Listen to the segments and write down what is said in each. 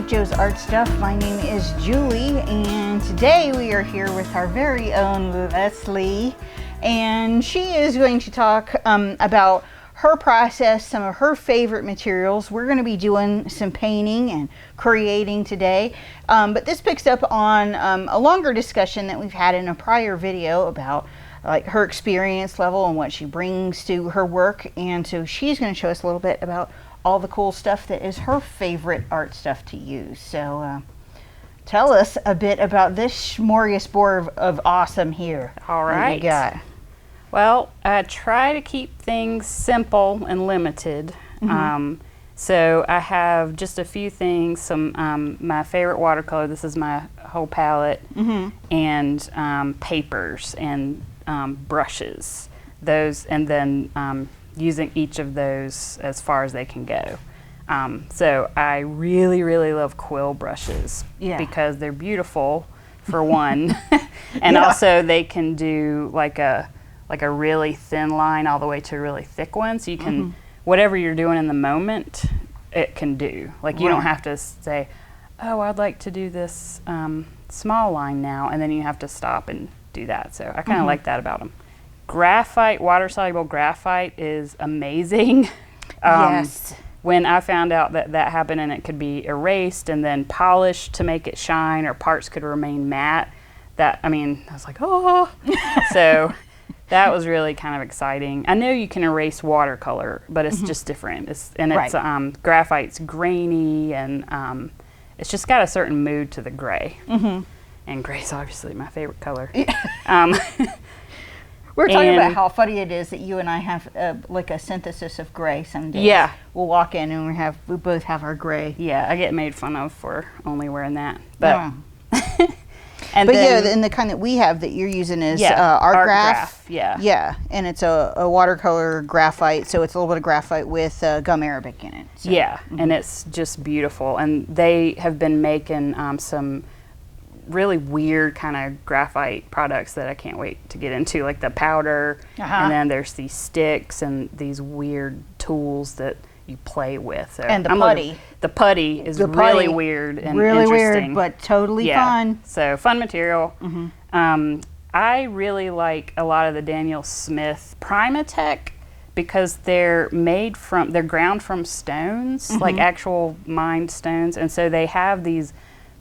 Cheap Joe's Art Stuff. My name is Julie, and today we are here with our very own Leslie, and she is going to talk about her process, some of her favorite materials. We're going to be doing some painting and creating today, but this picks up on a longer discussion that we've had in a prior video about like her experience level and what she brings to her work, and so she's going to show us a little bit about all the cool stuff that is her favorite art stuff to use. So tell us a bit about this smorgasbord of awesome here. All right. What you got? Well, I try to keep things simple and limited. So I have just a few things, some my favorite watercolor, this is my whole palette, and papers and brushes. Those, and then using each of those as far as they can go. So I really, really love quill brushes because they're beautiful, for one, and also they can do like a really thin line all the way to a really thick one. So you can, whatever you're doing in the moment, it can do. Like you don't have to say, oh, I'd like to do this small line now, and then you have to stop and do that. So I kind of like that about them. Graphite, water-soluble graphite is amazing. Yes. When I found out that that happened and it could be erased and then polished to make it shine, or parts could remain matte, I was like, oh. So that was really kind of exciting. I know you can erase watercolor, but it's just different. Graphite's grainy, and it's just got a certain mood to the gray. And gray's obviously my favorite color. We're talking about how funny it is that you and I have like a synthesis of gray some days. Yeah. We'll walk in and we both have our gray. Yeah, I get made fun of for only wearing that. But and the kind that we have that you're using is Art Graph. Yeah, and it's a watercolor graphite, so it's a little bit of graphite with gum arabic in it. So. Yeah, and it's just beautiful. And they have been making some really weird kind of graphite products that I can't wait to get into, like the powder, and then there's these sticks and these weird tools that you play with. So and the putty. The putty is really weird and really interesting. Weird, but totally fun. So fun material. I really like a lot of the Daniel Smith Primatech because they're ground from stones, like actual mined stones, and so they have these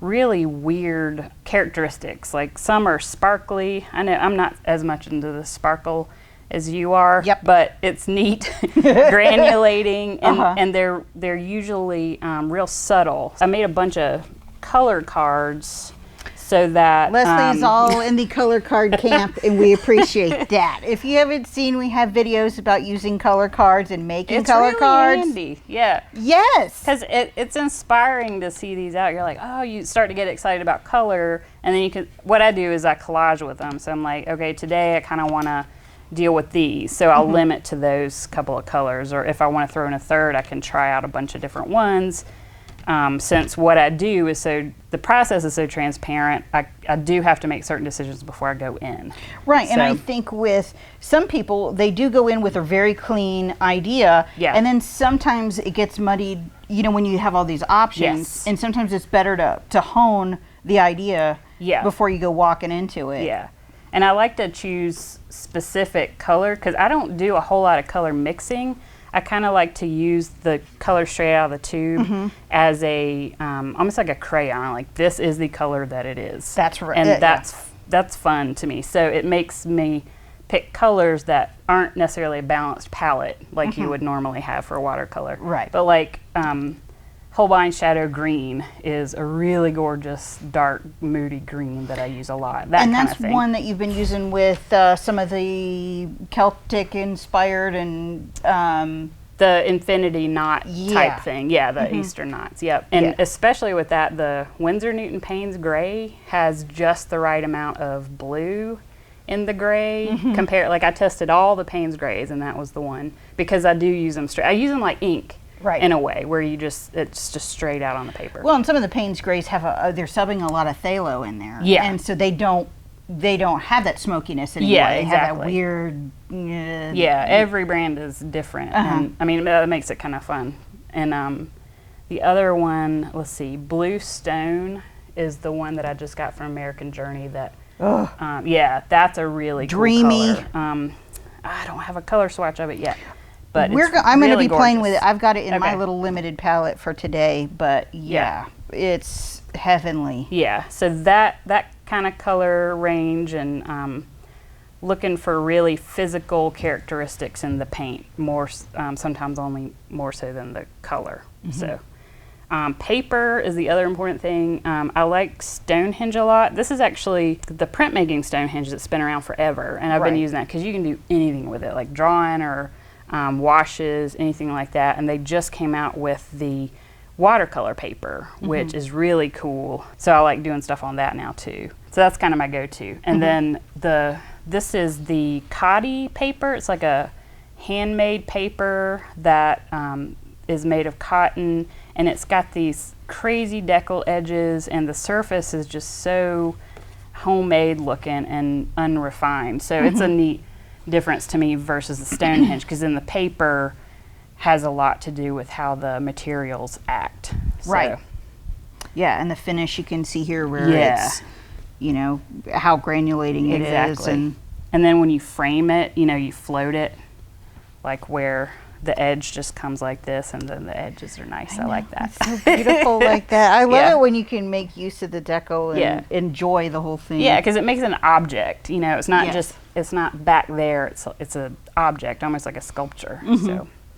really weird characteristics. Like some are sparkly. I know I'm not as much into the sparkle as you are, but it's neat, granulating, and they're usually real subtle. I made a bunch of color cards so that Leslie's all in the color card camp, and we appreciate that. If you haven't seen, we have videos about using color cards and making color cards. It's really handy, yeah. Yes. Because it's inspiring to see these out. You're like, oh, you start to get excited about color, and then what I do is I collage with them. So I'm like, okay, today I kind of want to deal with these, so I'll limit to those couple of colors, or if I want to throw in a third, I can try out a bunch of different ones. Since what I do is the process is so transparent, I do have to make certain decisions before I go in. Right, so, and I think with some people, they do go in with a very clean idea, and then sometimes it gets muddied, when you have all these options, and sometimes it's better to hone the idea before you go walking into it. Yeah, and I like to choose specific color, because I don't do a whole lot of color mixing. I kind of like to use the color straight out of the tube as a almost like a crayon. Like, this is the color that it is. That's right, and that's fun to me. So it makes me pick colors that aren't necessarily a balanced palette like you would normally have for a watercolor. Right. But like Holbein Shadow Green is a really gorgeous, dark, moody green that I use a lot. And that's one that you've been using with some of the Celtic inspired and the infinity knot type thing. The Easter knots. And especially with that, the Winsor Newton Payne's gray has just the right amount of blue in the gray. Like, I tested all the Payne's grays, and that was the one, because I do use them straight. I use them like ink. Right. In a way where it's just straight out on the paper. Well, and some of the Payne's grays have they're subbing a lot of phthalo in there. Yeah. And so they don't have that smokiness anymore. Yeah, they exactly. have that weird. Every brand is different. And I mean, that makes it kind of fun. And The other one, let's see, Blue Stone is the one that I just got from American Journey. That, yeah, that's a really dreamy cool color. I don't have a color swatch of it yet, but I'm going to really be playing with gorgeous. it. I've got it in my little limited palette for today, but yeah, it's heavenly. Yeah, so that kind of color range, and looking for really physical characteristics in the paint, more sometimes only more so than the color. So paper is the other important thing. I like Stonehenge a lot. This is actually the printmaking Stonehenge that's been around forever, and I've been using that because you can do anything with it, like drawing or washes, anything like that. And they just came out with the watercolor paper, which is really cool. So I like doing stuff on that now too. So that's kind of my go-to. And then this is the Cotty paper. It's like a handmade paper that is made of cotton, and it's got these crazy decal edges, and the surface is just so homemade looking and unrefined. So it's a neat difference to me versus the Stonehenge, because in the paper has a lot to do with how the materials act. Right. Yeah, and the finish you can see here where it's, you know, how granulating it is. And then when you frame it, you know, you float it, like where the edge just comes like this, and then the edges are nice. I like that. It's so beautiful like that. I love it when you can make use of the deco and enjoy the whole thing. Yeah, because it makes an object. You know, it's not just, it's not back there. It's an object, almost like a sculpture.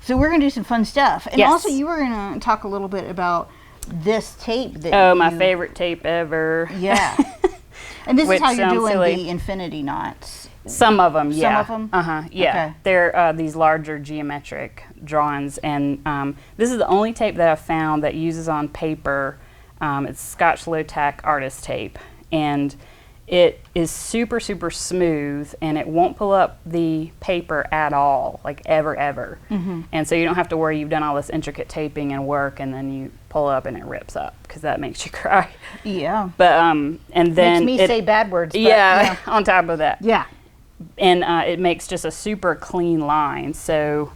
So we're going to do some fun stuff. And also you were going to talk a little bit about this tape. That my favorite tape ever. Yeah. And this is how you're doing the infinity knots. Some of them, yeah. Some of them? Yeah. Okay. They're these larger geometric drawings. And this is the only tape that I've found that uses on paper. It's Scotch Low-Tack artist tape. And it is super, super smooth, and it won't pull up the paper at all, like ever. And so you don't have to worry you've done all this intricate taping and work, and then you pull up and it rips up, because that makes you cry. Yeah. But and then makes me say bad words. But, yeah, on top of that. Yeah. And it makes just a super clean line. So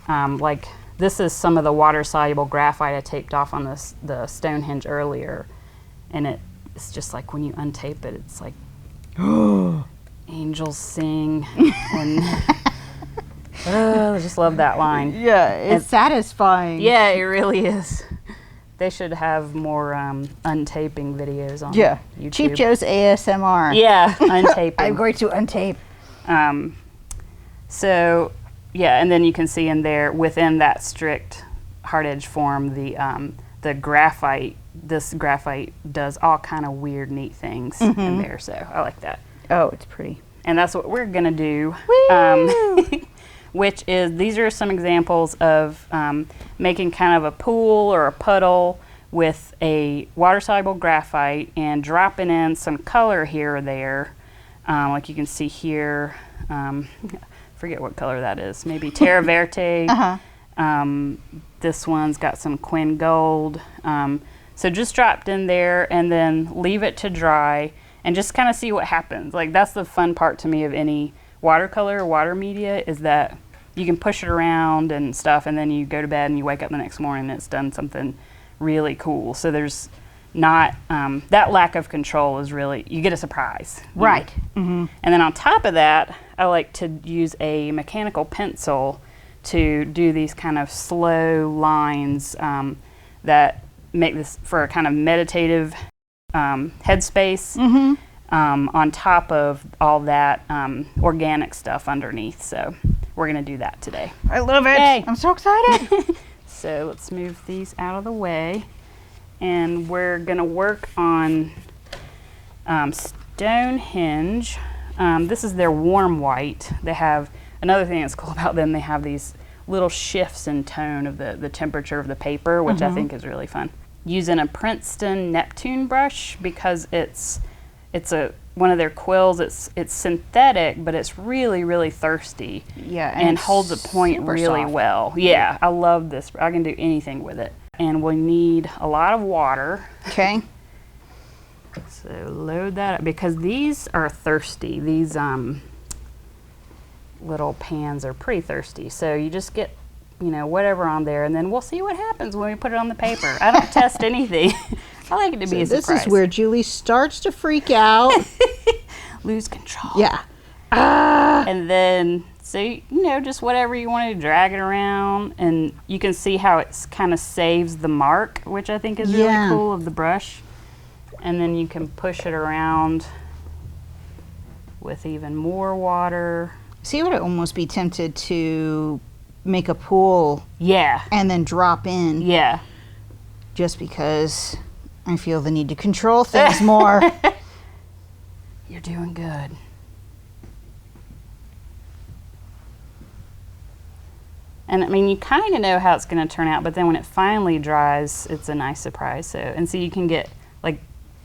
like this is some of the water-soluble graphite I taped off on the Stonehenge earlier, and it's just like when you untape it, it's like angels sing. And I just love that line. Yeah, it's satisfying. Yeah, it really is. They should have more untaping videos on YouTube. Cheap Joe's ASMR. Yeah, untaping. I'm going to untape. So, yeah, and then you can see in there, within that strict hard edge form, the graphite, this graphite does all kind of weird, neat things in there. So I like that. Oh, it's pretty. And that's what we're gonna do. Which is, these are some examples of making kind of a pool or a puddle with a water-soluble graphite and dropping in some color here or there. Like you can see here, forget what color that is, maybe Terra Verte. This one's got some Quinn Gold. So just dropped in there and then leave it to dry and just kind of see what happens. Like, that's the fun part to me of any watercolor or water media, is that you can push it around and stuff, and then you go to bed and you wake up the next morning and it's done something really cool. So there's not, that lack of control is really, you get a surprise. Right. And then on top of that, I like to use a mechanical pencil to do these kind of slow lines that make this for a kind of meditative headspace on top of all that organic stuff underneath. So we're going to do that today. I love it. Yay. I'm so excited. So let's move these out of the way. And we're going to work on Stonehenge. This is their warm white. They have, another thing that's cool about them, they have these little shifts in tone of the temperature of the paper, which I think is really fun. Using a Princeton Neptune brush, because it's one of their quills. It's synthetic, but it's really, really thirsty. Yeah, and holds a point really well. Yeah, I love this. I can do anything with it. And we need a lot of water. Okay. So load that up, because these are thirsty. These little pans are pretty thirsty. So you just get you know, whatever on there, and then we'll see what happens when we put it on the paper. I don't test anything. I like it to be a surprise. This is where Julie starts to freak out. Lose control. Yeah. And then, so, you know, just whatever you want to drag it around, and you can see how it kind of saves the mark, which I think is really cool of the brush. And then you can push it around with even more water. See, I would almost be tempted to make a pool. Yeah. And then drop in. Yeah. Just because I feel the need to control things more. You're doing good. And I mean, you kind of know how it's going to turn out, but then when it finally dries, it's a nice surprise. So, and so you can get, like,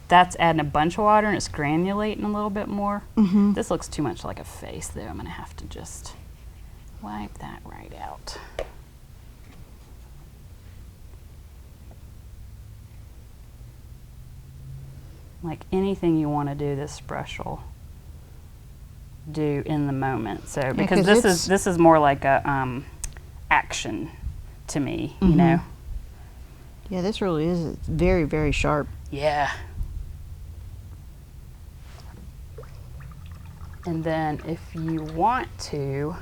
that's adding a bunch of water and it's granulating a little bit more. Mm-hmm. This looks too much like a face, though. I'm going to have to just wipe that right out. Like anything you want to do, this brush will do in the moment. So because this is more like a action to me, you know. Yeah, this really is very, very sharp. Yeah. And then if you want to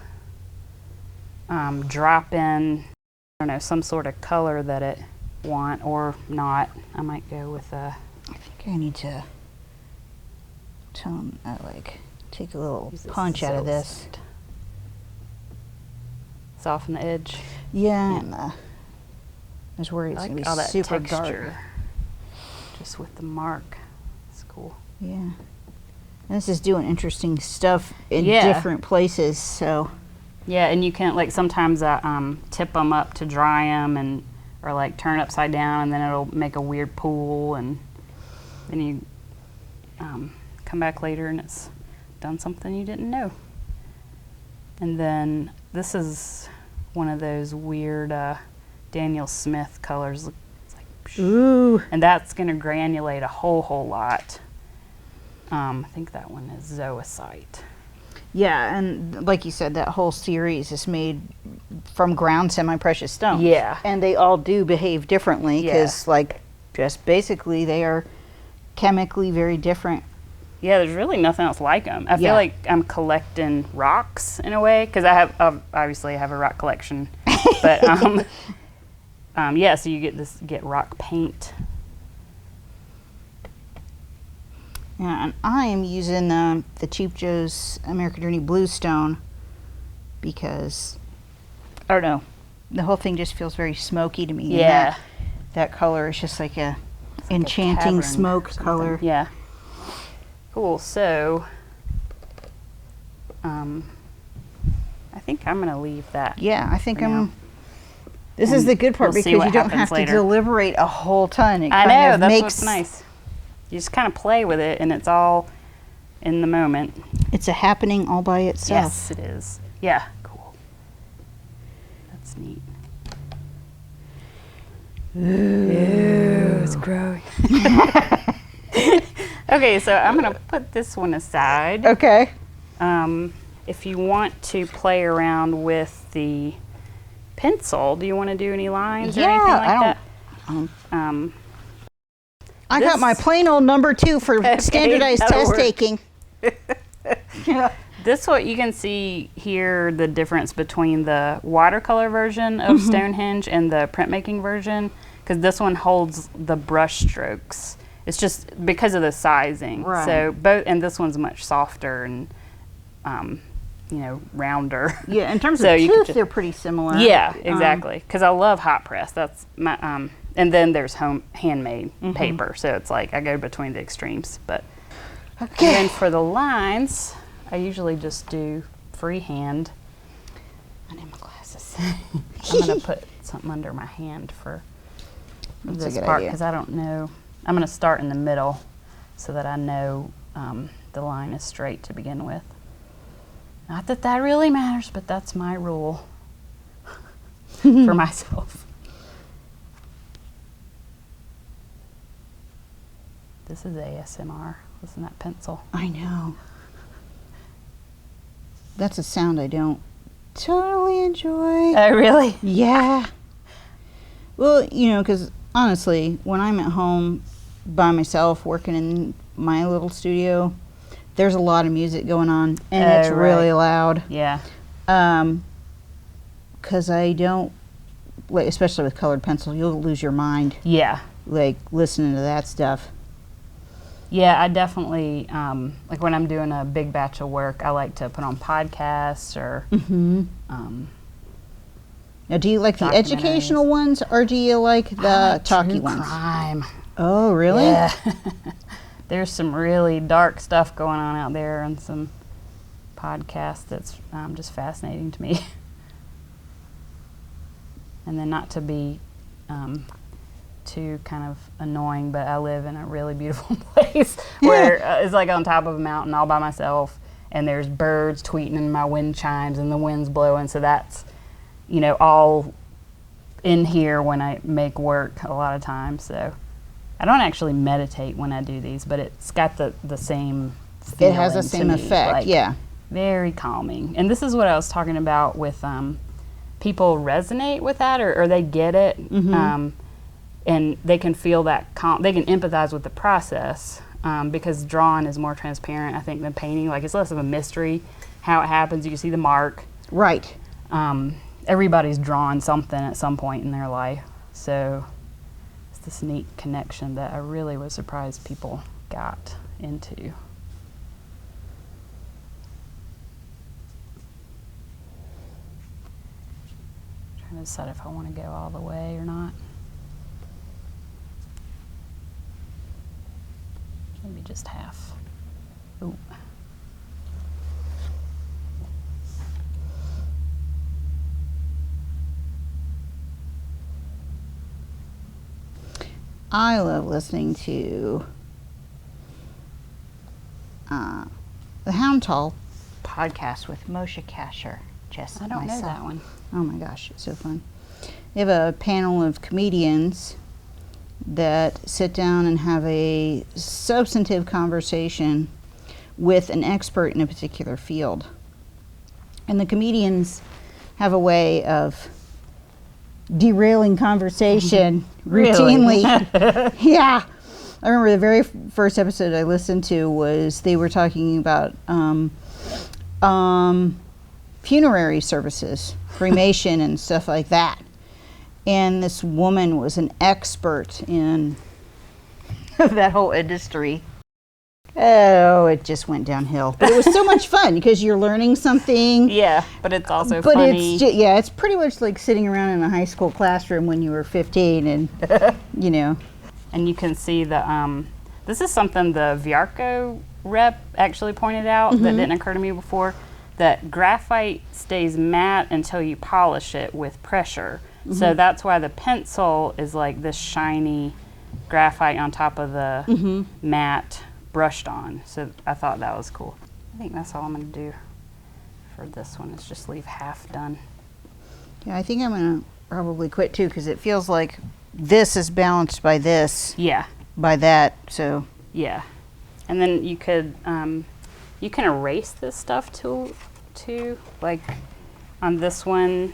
drop in, I don't know, some sort of color that it want or not, I might go with a. I think I need to tone, like, take a little punch out of this. Soften the edge. Yeah, and I was worried it's going to be all that super texture. dark. Just with the mark. It's cool. Yeah. And this is doing interesting stuff in different places, so. Yeah, and you can, like, sometimes I tip them up to dry them, and or like turn it upside down, and then it'll make a weird pool, and then you come back later and it's done something you didn't know. And then this is one of those weird Daniel Smith colors. It's like, ooh. And that's going to granulate a whole lot. I think that one is Zoisite. Yeah, and like you said, that whole series is made from ground semi-precious stones. Yeah. And they all do behave differently because, like, just basically they are chemically very different. Yeah, there's really nothing else like them. I feel like I'm collecting rocks in a way because I have obviously I have a rock collection, but yeah. So you get rock paint. Yeah, and I am using the Cheap Joe's American Journey Bluestone because, I don't know, the whole thing just feels very smoky to me. Yeah. And that color is just like a enchanting smoke color. Yeah. Cool. So, I think I'm going to leave that. Yeah, I think this is the good part because you don't have to deliberate a whole ton. It I know, that's what's nice. You just kind of play with it, and it's all in the moment. It's a happening all by itself. Yes, it is. Yeah, cool. That's neat. Ooh, it's growing. Okay, so I'm going to put this one aside. Okay. If you want to play around with the pencil, do you want to do any lines or anything like that? I got my plain old number 2 for standardized test taking. This what you can see here, the difference between the watercolor version of Stonehenge and the printmaking version, because this one holds the brush strokes. It's just because of the sizing. Right. So both, and this one's much softer and you know, rounder. Yeah, in terms of tooth, they're pretty similar. Yeah, exactly. Because I love hot press. That's my and then there's handmade paper. So it's like I go between the extremes. But and then for the lines, I usually just do freehand. I need my glasses. I'm gonna put something under my hand for this part because I don't know. I'm gonna start in the middle so that I know the line is straight to begin with. Not that that really matters, but that's my rule for myself. This is ASMR. Listen to that pencil. I know. That's a sound I don't totally enjoy. Oh, really? Yeah. Well, you know, because honestly, when I'm at home by myself working in my little studio, there's a lot of music going on, and it's really loud. Yeah. Because I don't, like, especially with colored pencil, you'll lose your mind. Yeah. Like, listening to that stuff. Yeah, I definitely, like when I'm doing a big batch of work, I like to put on podcasts or now, do you like the educational ones, or do you like the talky ones? Crime. Oh, really? Yeah. There's some really dark stuff going on out there and some podcasts that's just fascinating to me. And then not to be too kind of annoying, but I live in a really beautiful place where it's like on top of a mountain all by myself, and there's birds tweeting in my wind chimes and the wind's blowing, so that's, you know, all in here when I make work a lot of times. So I don't actually meditate when I do these, but it's got the same feeling. It has the same effect, like, yeah. Very calming. And this is what I was talking about with people resonate with that, or they get it, and they can feel that they can empathize with the process, because drawing is more transparent, I think, than painting. Like, it's less of a mystery how it happens. You can see the mark. Right. Everybody's drawn something at some point in their life, so it's this neat connection that I really was surprised people got into. Trying to decide if I want to go all the way or not. Maybe just half. Ooh. I love listening to the Hound Tall podcast with Moshe Kasher. Just I don't myself. know that one. Oh my gosh, it's so fun. They have a panel of comedians that sit down and have a substantive conversation with an expert in a particular field. And the comedians have a way of derailing conversation routinely. Yeah. I remember the very first episode I listened to was they were talking about funerary services, cremation and stuff like that. And this woman was an expert in that whole industry. Oh, it just went downhill. But it was so much fun because you're learning something. Yeah, but it's also funny. But it's pretty much like sitting around in a high school classroom when you were 15 and, you know. And you can see this is something the Viarco rep actually pointed out that didn't occur to me before, that graphite stays matte until you polish it with pressure. So that's why the pencil is like this shiny graphite on top of the matte brushed on. So I thought that was cool. I think that's all I'm going to do for this one, is just leave half done. Yeah, I think I'm going to probably quit too, because it feels like this is balanced by this. Yeah. By that, so. Yeah. And then you could, you can erase this stuff too. Like on this one,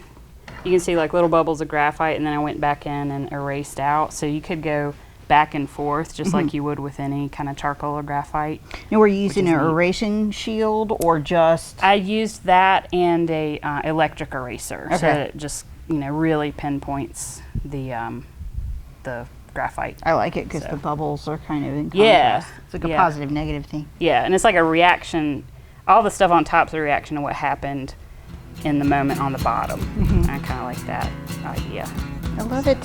you can see like little bubbles of graphite, and then I went back in and erased out. So you could go back and forth just like you would with any kind of charcoal or graphite. Now, were you using an erasing shield or just? I used that and a electric eraser. Okay. So it just, you know, really pinpoints the graphite. I like it because the bubbles are kind of in contrast. Yeah. It's like a positive, negative thing. Yeah, and it's like a reaction. All the stuff on top is a reaction to what happened in the moment on the bottom. I kind of like that idea. I love it.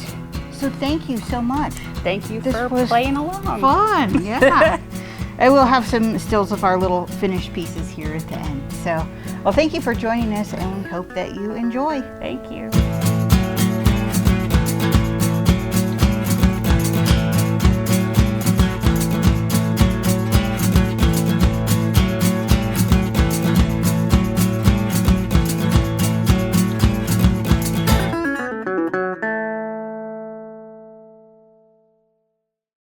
So thank you so much. Thank you for playing along. Fun, yeah. I will have some stills of our little finished pieces here at the end. So, well, thank you for joining us, and we hope that you enjoy. Thank you.